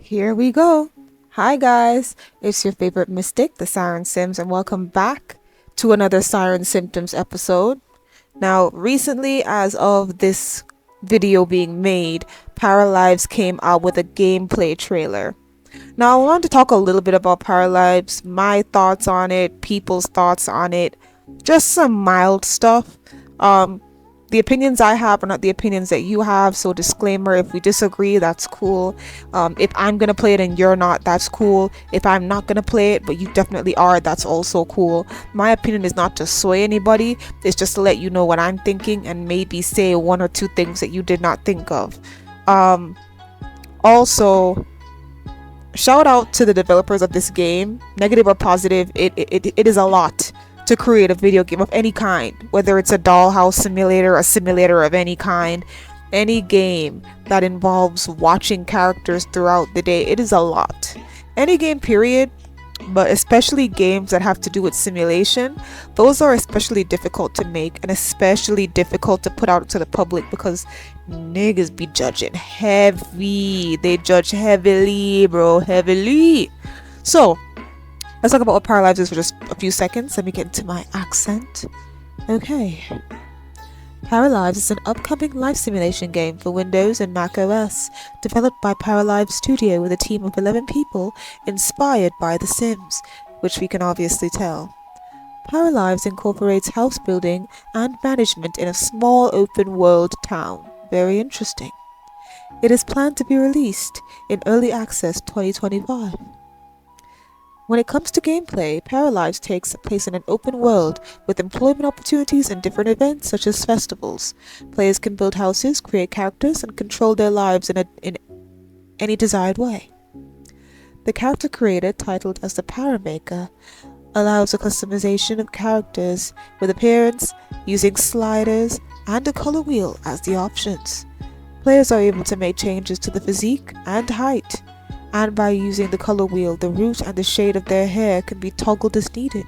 Here we go. Hi guys, it's your favorite mystic, the Siren Sims, and welcome back to another Siren Symptoms episode. Now, recently, as of this video being made, Paralives came out with a gameplay trailer. Now, I wanted to talk a little bit about Paralives, my thoughts on it, people's thoughts on it, just some mild stuff. The opinions I have are not the opinions that you have, so disclaimer, if we disagree, that's cool. If I'm gonna play it and you're not, that's cool. If I'm not gonna play it but you definitely are, that's also cool. My opinion is not to sway anybody, it's just to let you know what I'm thinking and maybe say one or two things that you did not think of. Also, shout out to the developers of this game, negative or positive. It is a lot to create a video game of any kind, whether it's a dollhouse simulator, a simulator of any kind, any game that involves watching characters throughout the day. It is a lot. Any game, period, but especially games that have to do with simulation, those are especially difficult to make and especially difficult to put out to the public because niggas be judging heavy. They judge heavily, bro, heavily. So let's talk about what Paralives is for just a few seconds. Let me get into my accent. Okay. Paralives is an upcoming life simulation game for Windows and Mac OS, developed by Paralives Studio with a team of 11 people inspired by The Sims, which we can obviously tell. Paralives incorporates house building and management in a small open world town. Very interesting. It is planned to be released in Early Access 2025. When it comes to gameplay, Paralives takes place in an open world with employment opportunities and different events such as festivals. Players can build houses, create characters, and control their lives in any desired way. The character creator, titled as the Paramaker, allows the customization of characters with appearance, using sliders, and a color wheel as the options. Players are able to make changes to the physique and height, and by using the color wheel, the root and the shade of their hair can be toggled as needed.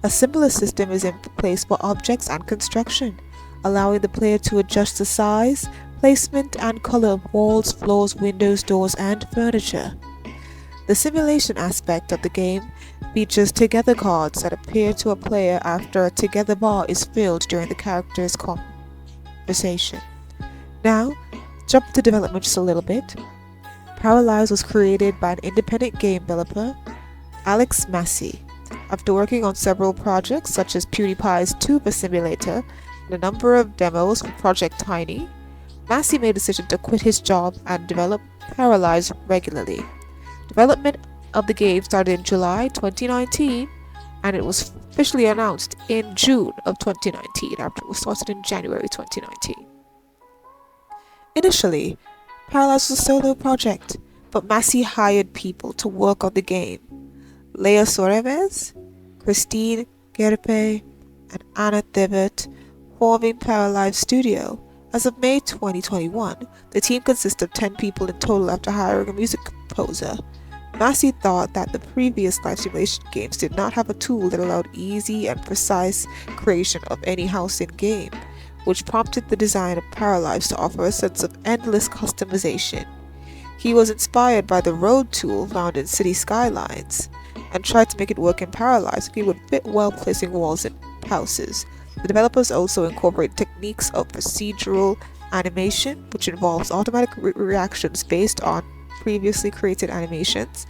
A similar system is in place for objects and construction, allowing the player to adjust the size, placement, and color of walls, floors, windows, doors, and furniture. The simulation aspect of the game features together cards that appear to a player after a together bar is filled during the character's conversation. Now, jump to development just a little bit. Paralives was created by an independent game developer, Alex Massey. After working on several projects such as PewDiePie's Tuba Simulator and a number of demos for Project Tiny, Massey made a decision to quit his job and develop Paralives regularly. Development of the game started in July 2019 and it was officially announced in June of 2019 after it was started in January 2019. Initially, Paralives was a solo project, but Massey hired people to work on the game. Leia Soreves, Christine Gerpe, and Anna Thibert, forming Paralives Studio. As of May 2021, the team consists of 10 people in total after hiring a music composer. Massey thought that the previous life simulation games did not have a tool that allowed easy and precise creation of any house in-game, which prompted the design of Paralives to offer a sense of endless customization. He was inspired by the road tool found in City Skylines, and tried to make it work in Paralives so it would fit well placing walls in houses. The developers also incorporate techniques of procedural animation, which involves automatic reactions based on previously created animations,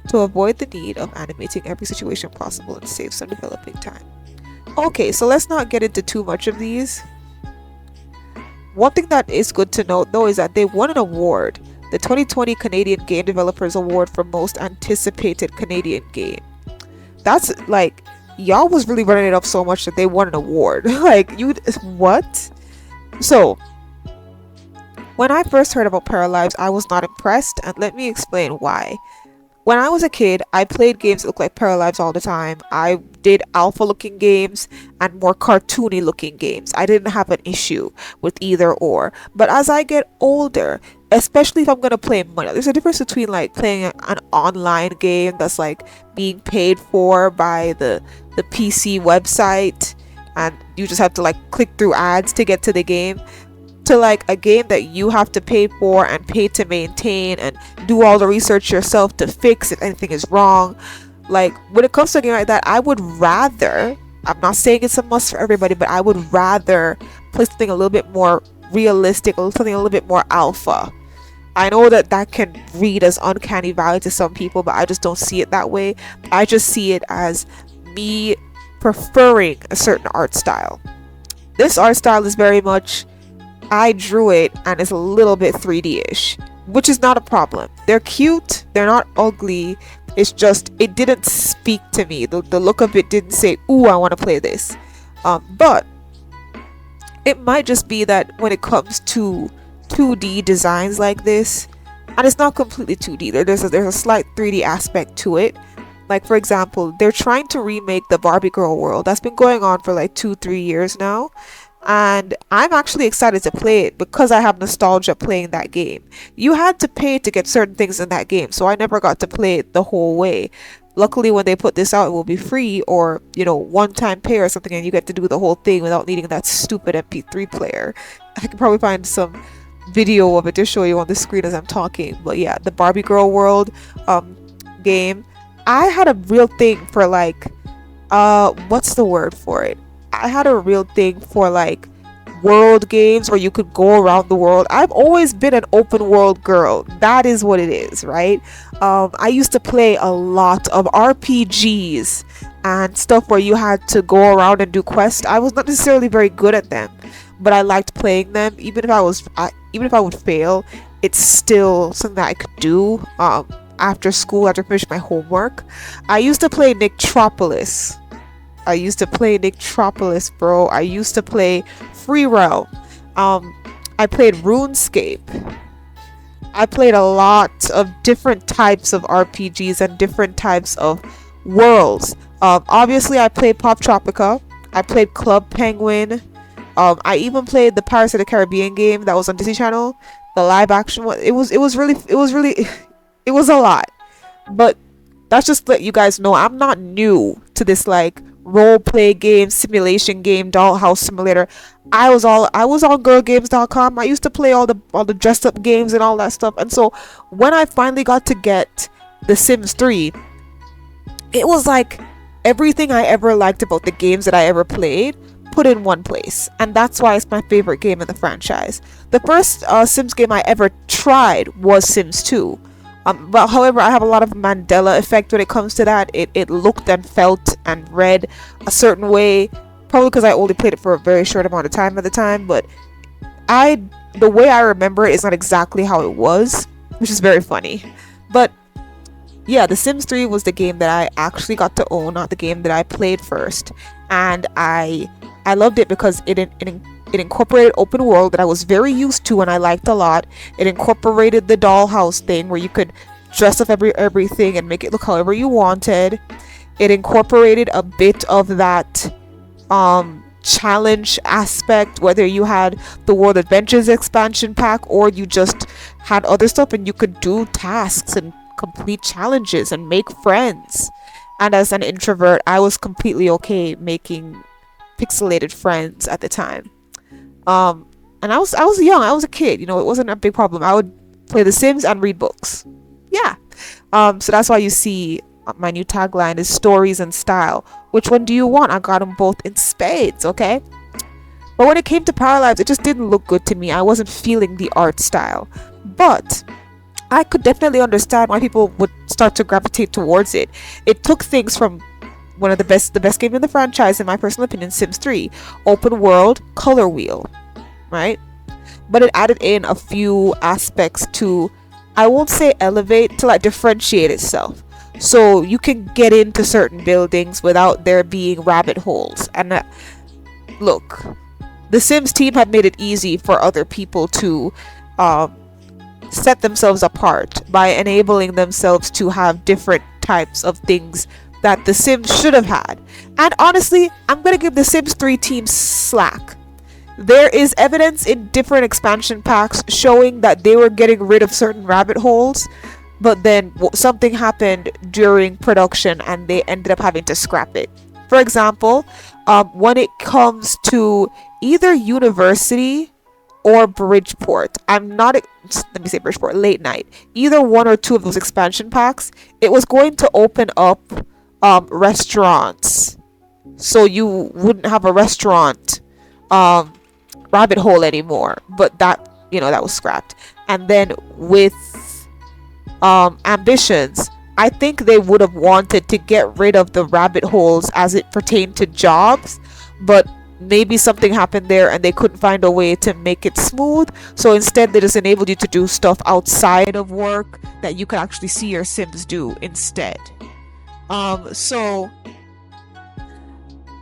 to avoid the need of animating every situation possible and save some developing time. Okay, so let's not get into too much of these. One thing that is good to note though is that they won an award, the 2020 Canadian Game Developers Award for Most Anticipated Canadian Game. That's like, y'all was really running it up so much that they won an award. Like, what? So, when I first heard about Paralives, I was not impressed, and let me explain why. When I was a kid, I played games that looked like Paralives all the time. I did alpha looking games and more cartoony looking games. I didn't have an issue with either or. But as I get older, especially if I'm going to play money, there's a difference between like playing an online game that's like being paid for by the PC website and you just have to like click through ads to get to the game, to like a game that you have to pay for and pay to maintain and do all the research yourself to fix if anything is wrong, like when it comes to a game like that, I would rather, I'm not saying it's a must for everybody, but I would rather play something a little bit more realistic, or something a little bit more alpha. I know that that can read as uncanny valley to some people, but I just don't see it that way. I just see it as me preferring a certain art style. This art style is very much, I drew it and it's a little bit 3D-ish, which is not a problem. They're cute, they're not ugly, it's just, it didn't speak to me. The look of it didn't say, ooh, I want to play this. But it might just be that when it comes to 2D designs like this, and it's not completely 2D, there's a slight 3D aspect to it. Like for example, they're trying to remake the Barbie girl world. That's been going on for like 2-3 years now, and I'm actually excited to play it because I have nostalgia playing that game. You had to pay to get certain things in that game, so I never got to play it the whole way. Luckily, when they put this out, it will be free, or you know, one-time pay or something, and you get to do the whole thing without needing that stupid MP3 player. I can probably find some video of it to show you on the screen as I'm talking. But yeah, the Barbie girl world game, I had a real thing for like what's the word for it, I had a real thing for like world games where you could go around the world. I've always been an open world girl, that is what it is, right? I used to play a lot of RPGs and stuff where you had to go around and do quests. I was not necessarily very good at them, but I liked playing them. Even if I would fail, it's still something that I could do after school, after I finished my homework. I used to play Nicktropolis. Bro. I used to play Free Realm. I played RuneScape. I played a lot of different types of RPGs and different types of worlds. Obviously, I played Pop Tropica. I played Club Penguin. I even played the Pirates of the Caribbean game that was on Disney Channel, the live action one. It was a lot. But that's just to let you guys know I'm not new to this like role play game, simulation game, dollhouse simulator. I was on girlgames.com. I used to play all the dressed up games and all that stuff. And so when I finally got to get The Sims 3, it was like everything I ever liked about the games that I ever played put in one place, and that's why it's my favorite game in the franchise. The first Sims game I ever tried was Sims 2. But however, I have a lot of Mandela effect when it comes to that. It looked and felt and read a certain way, probably because I only played it for a very short amount of time at the time, but the way I remember it is not exactly how it was, which is very funny. But yeah, The Sims 3 was the game that I actually got to own, not the game that I played first, and I loved it because it incorporated open world that I was very used to and I liked a lot. It incorporated the dollhouse thing where you could dress up everything and make it look however you wanted. It incorporated a bit of that challenge aspect, whether you had the World Adventures expansion pack or you just had other stuff and you could do tasks and complete challenges and make friends. And as an introvert, I was completely okay making pixelated friends at the time. And I was young, I was a kid, you know, it wasn't a big problem. I would play The Sims and read books. Yeah. So that's why you see my new tagline is stories and style. Which one do you want? I got them both in spades, okay? But when it came to Paralives, it just didn't look good to me. I wasn't feeling the art style. But I could definitely understand why people would start to gravitate towards it. It took things from one of the best game in the franchise, in my personal opinion, Sims 3, open world, color wheel, right? But it added in a few aspects to, I won't say elevate, to like differentiate itself. So you can get into certain buildings without there being rabbit holes. And look, the Sims team have made it easy for other people to set themselves apart by enabling themselves to have different types of things that the Sims should have had. And honestly, I'm gonna give the Sims 3 team slack. There is evidence in different expansion packs showing that they were getting rid of certain rabbit holes, but then something happened during production and they ended up having to scrap it. For example, when it comes to either university or Bridgeport. I'm not, let me say Bridgeport, late night. Either one or two of those expansion packs, it was going to open up restaurants. So you wouldn't have a restaurant um, rabbit hole anymore. But that, that was scrapped. And then with ambitions, I think they would have wanted to get rid of the rabbit holes as it pertained to jobs, but maybe something happened there and they couldn't find a way to make it smooth. So instead, they just enabled you to do stuff outside of work that you could actually see your Sims do instead. So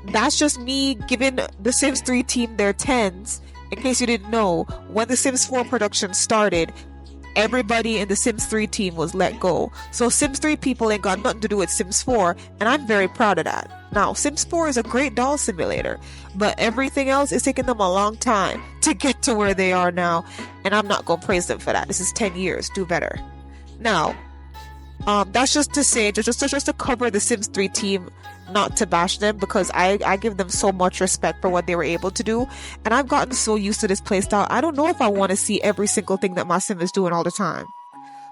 that's just me giving the Sims 3 team their 10s. In case you didn't know, when the Sims 4 production started, everybody in the Sims 3 team was let go. So Sims 3 people ain't got nothing to do with Sims 4, and I'm very proud of that. Now, Sims 4 is a great doll simulator, but everything else is taking them a long time to get to where they are now, and I'm not gonna praise them for that. This is 10 years. Do better. Now, that's just to say, just to cover the Sims 3 team, not to bash them, because I give them so much respect for what they were able to do, and I've gotten so used to this playstyle. I don't know if I want to see every single thing that my Sim is doing all the time.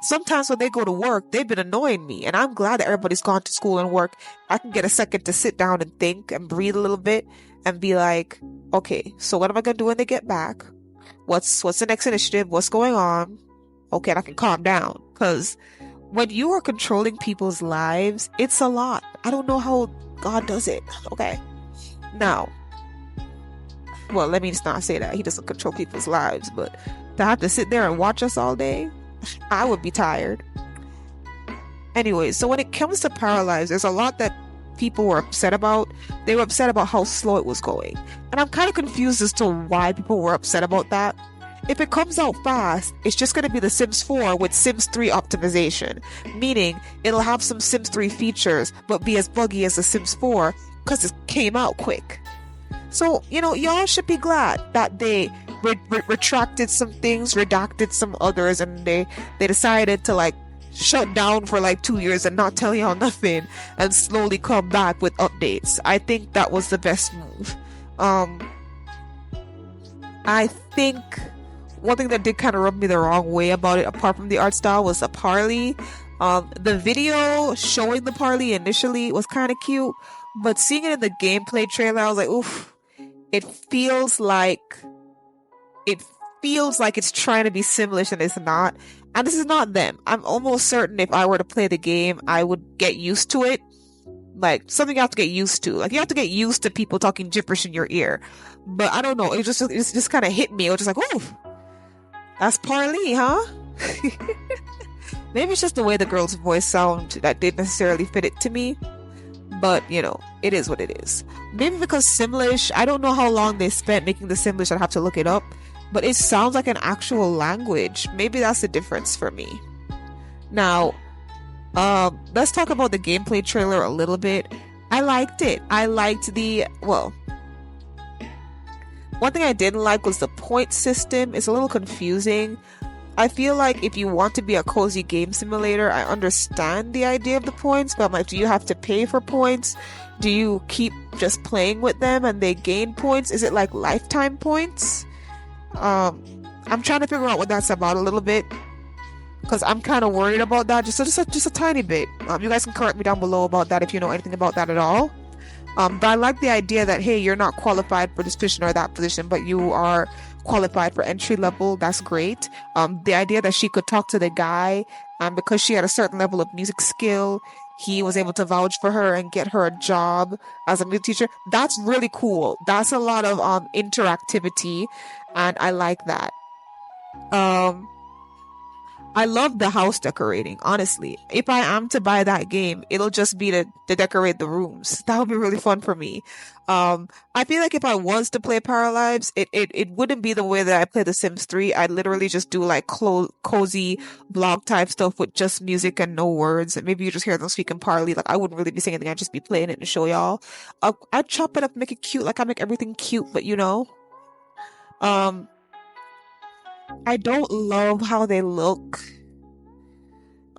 Sometimes when they go to work, they've been annoying me, and I'm glad that everybody's gone to school and work. I can get a second to sit down and think and breathe a little bit and be like, okay, so what am I gonna do when they get back? What's the next initiative? What's going on? Okay, and I can calm down, because when you are controlling people's lives, it's a lot. I don't know how God does it. Okay. Now, well, let me just not say that. He doesn't control people's lives, but to have to sit there and watch us all day, I would be tired. Anyway, so when it comes to Paralives, there's a lot that people were upset about. They were upset about how slow it was going. And I'm kind of confused as to why people were upset about that. If it comes out fast, it's just going to be the Sims 4 with Sims 3 optimization, meaning it'll have some Sims 3 features, but be as buggy as the Sims 4 because it came out quick. So, y'all should be glad that they retracted some things, redacted some others, and they decided to shut down for 2 years and not tell y'all nothing and slowly come back with updates. I think that was the best move. I think one thing that did kind of rub me the wrong way about it, apart from the art style, was the Parley. The video showing the Parley initially was kind of cute, but seeing it in the gameplay trailer, I was like, oof, it feels like it's trying to be Simlish and it's not. And this is not them. I'm almost certain if I were to play the game, I would get used to it. Something you have to get used to. You have to get used to people talking gibberish in your ear. But I don't know. It just kind of hit me. It was just like, oof. That's Parley, huh? Maybe it's just the way the girl's voice sounded that didn't necessarily fit it to me. But, it is what it is. Maybe because Simlish, I don't know how long they spent making the Simlish. I'd have to look it up. But it sounds like an actual language. Maybe that's the difference for me. Now, let's talk about the gameplay trailer a little bit. I liked it. I liked one thing I didn't like was the point system. It's a little confusing. I feel like if you want to be a cozy game simulator, I understand the idea of the points, but I'm like, do you have to pay for points? Do you keep just playing with them and they gain points? Is it like lifetime points? I'm trying to figure out what that's about a little bit, because I'm kind of worried about that, just a tiny bit. You guys can correct me down below about that if you know anything about that at all. But I like the idea that, hey, you're not qualified for this position or that position, but you are qualified for entry level. That's great. The idea that she could talk to the guy, because she had a certain level of music skill, he was able to vouch for her and get her a job as a music teacher. That's really cool. That's a lot of interactivity, and I like that. I love the house decorating, honestly. If I am to buy that game, it'll just be to decorate the rooms. That would be really fun for me. I feel like if I was to play Paralives, it wouldn't be the way that I play The Sims 3. I'd literally just do cozy blog type stuff with just music and no words. And maybe you just hear them speaking Parley. I wouldn't really be saying anything. I'd just be playing it to show y'all. I'd chop it up, make it cute. I make everything cute, but I don't love how they look.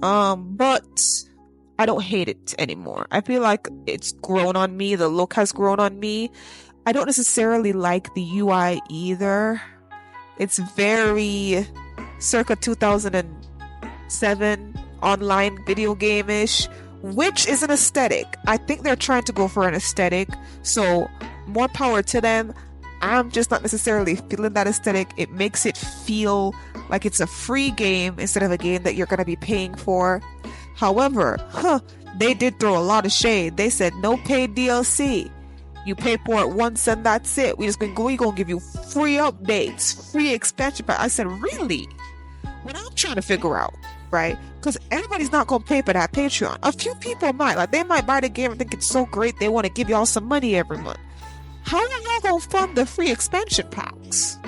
But I don't hate it anymore. I feel like it's grown on me. The look has grown on me. I don't necessarily like the UI either. It's very circa 2007 online video game-ish, which is an aesthetic. I think they're trying to go for an aesthetic, so more power to them. I'm just not necessarily feeling that aesthetic. It makes it feel like it's a free game instead of a game that you're going to be paying for. However, they did throw a lot of shade. They said no paid DLC. You pay for it once and that's it. We're gonna give you free updates, free expansion pack. I said, really? What I'm trying to figure out, right? Because everybody's not gonna pay for that Patreon. A few people might. Like, they might buy the game and think it's so great they want to give y'all some money every month. How are y'all gonna fund the free expansion packs?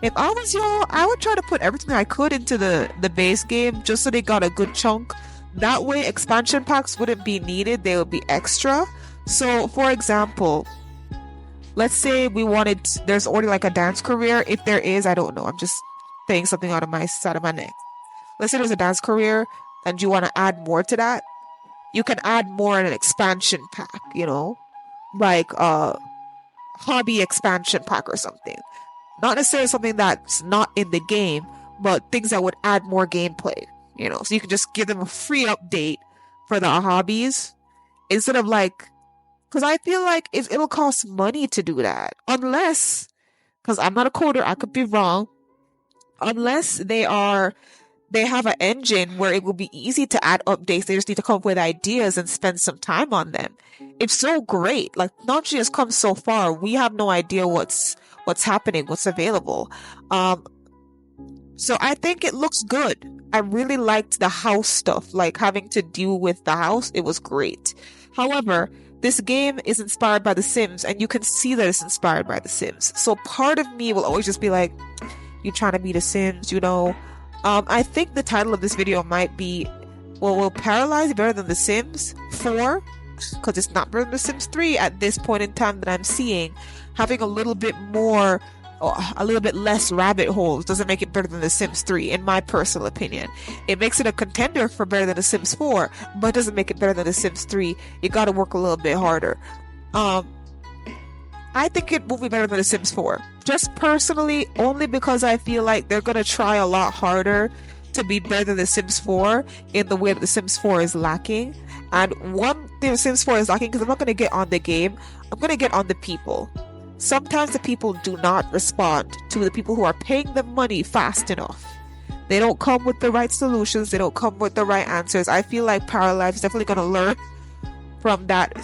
If I was y'all, I would try to put everything I could into the base game just so they got a good chunk. That way expansion packs wouldn't be needed, they would be extra. So, for example, let's say there's already like a dance career. If there is, I don't know. I'm just saying something out of my side of my neck. Let's say there's a dance career and you want to add more to that. You can add more in an expansion pack, like a hobby expansion pack or something. Not necessarily something that's not in the game, but things that would add more gameplay, So you can just give them a free update for the hobbies instead of because I feel like it'll cost money to do that. Unless, because I'm not a coder, I could be wrong. Unless they have an engine where it will be easy to add updates. They just need to come up with ideas and spend some time on them. It's so great. Like, Notch has come so far. We have no idea what's happening, what's available. So I think it looks good. I really liked the house stuff, like having to deal with the house. It was great. However, this game is inspired by The Sims, and you can see that it's inspired by The Sims. So part of me will always just be like, you trying to be The Sims, I think the title of this video might be, will Paralives be better than The Sims 4? Because it's not better than The Sims 3 at this point in time that I'm seeing. Having a little bit less rabbit holes doesn't make it better than The Sims 3, in my personal opinion. It makes it a contender for better than The Sims 4, but it doesn't make it better than The Sims 3. You gotta work a little bit harder. I think it will be better than The Sims 4. Just personally, only because I feel like they're gonna try a lot harder to be better than The Sims 4 in the way that The Sims 4 is lacking. And one thing The Sims 4 is lacking, because I'm not gonna get on the game, I'm gonna get on the people. Sometimes the people do not respond to the people who are paying them money fast enough. They don't come with the right solutions. They don't come with the right answers. I feel like Paralives is definitely going to learn from that.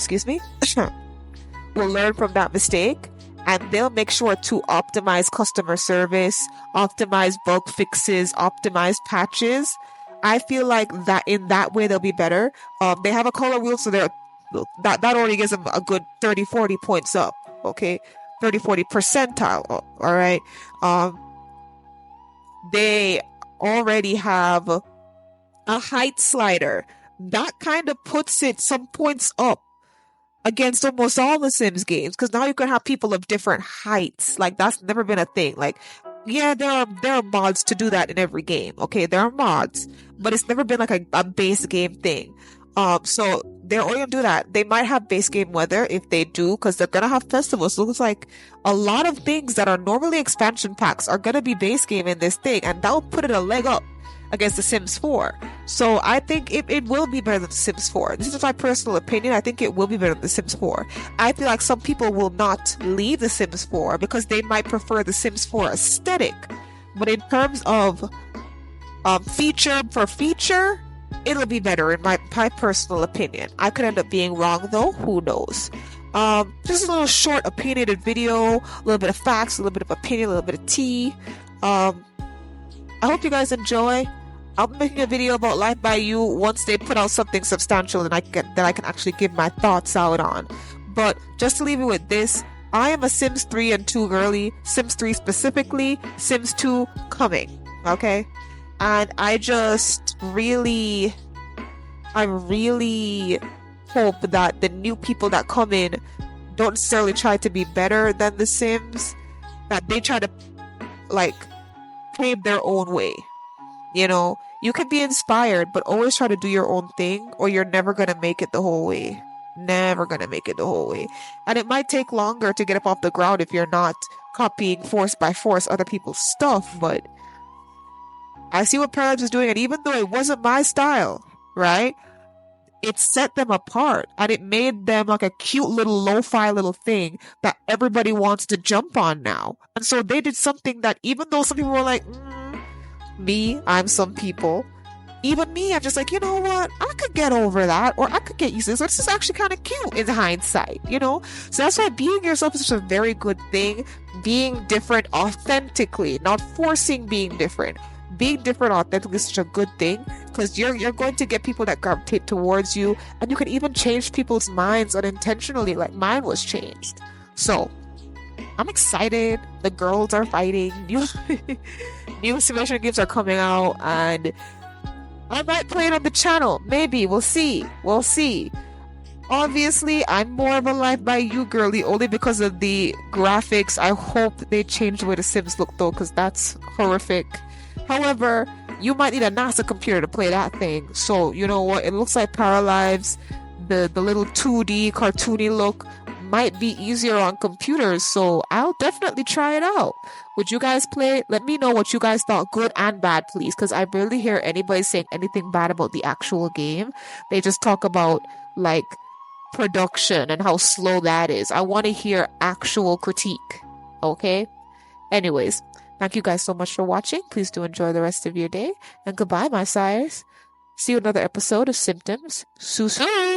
Will learn from that mistake, and they'll make sure to optimize customer service, optimize bug fixes, optimize patches. I feel like that in that way they'll be better. They have a color wheel, so that already gives them a good 30-40 points up. Okay, 30-40 percentile. All right. They already have a height slider that kind of puts it some points up against almost all the Sims games, because now you can have people of different heights. Like, that's never been a thing. Like, yeah, there are mods to do that in every game. Okay, there are mods, but it's never been like a base game thing. So they're already gonna do that. They might have base game weather if they do, because they're gonna have festivals. So it looks like a lot of things that are normally expansion packs are gonna be base game in this thing, and that will put it a leg up against The Sims 4. So I think it will be better than The Sims 4. This is my personal opinion. I think it will be better than The Sims 4. I feel like some people will not leave The Sims 4 because they might prefer The Sims 4 aesthetic. But in terms of feature for feature, it'll be better in my personal opinion. I could end up being wrong though. Who knows? Just a little short opinionated video, a little bit of facts, a little bit of opinion, a little bit of tea. I hope you guys enjoy. I'll be making a video about Life by You once they put out something substantial that I can actually give my thoughts out on. But just to leave you with this, I am a Sims 3 and 2 girly. Sims 3 specifically, Sims 2 coming. Okay? And I really hope that the new people that come in don't necessarily try to be better than The Sims. That they try to, pave their own way. You can be inspired, but always try to do your own thing, or you're never gonna make it the whole way. Never gonna make it the whole way. And it might take longer to get up off the ground if you're not copying force by force other people's stuff, but I see what Paralives is doing, and even though it wasn't my style, right? It set them apart and it made them like a cute little lo-fi little thing that everybody wants to jump on now. And so they did something that even though some people were like, I'm some people. Even me, I'm just like, you know what? I could get over that, or I could get used to this. This is actually kind of cute in hindsight, you know? So that's why being yourself is such a very good thing. Being different authentically, not forcing being different. Being different authentically is such a good thing because you're going to get people that gravitate towards you, and you can even change people's minds unintentionally, like mine was changed. So I'm excited. The girls are fighting. New simulation games are coming out, and I might play it on the channel. Maybe. We'll see. We'll see. Obviously, I'm more of a Life by You girly only because of the graphics. I hope they change the way the Sims look though, because that's horrific. However, you might need a NASA computer to play that thing. So, you know what? It looks like Paralives, the little 2D cartoony look might be easier on computers. So, I'll definitely try it out. Would you guys play? Let me know what you guys thought, good and bad, please, because I barely hear anybody saying anything bad about the actual game. They just talk about, like, production and how slow that is. I want to hear actual critique. Okay? Anyways, thank you guys so much for watching. Please do enjoy the rest of your day. And goodbye, my sires. See you in another episode of Simtoms. Susu!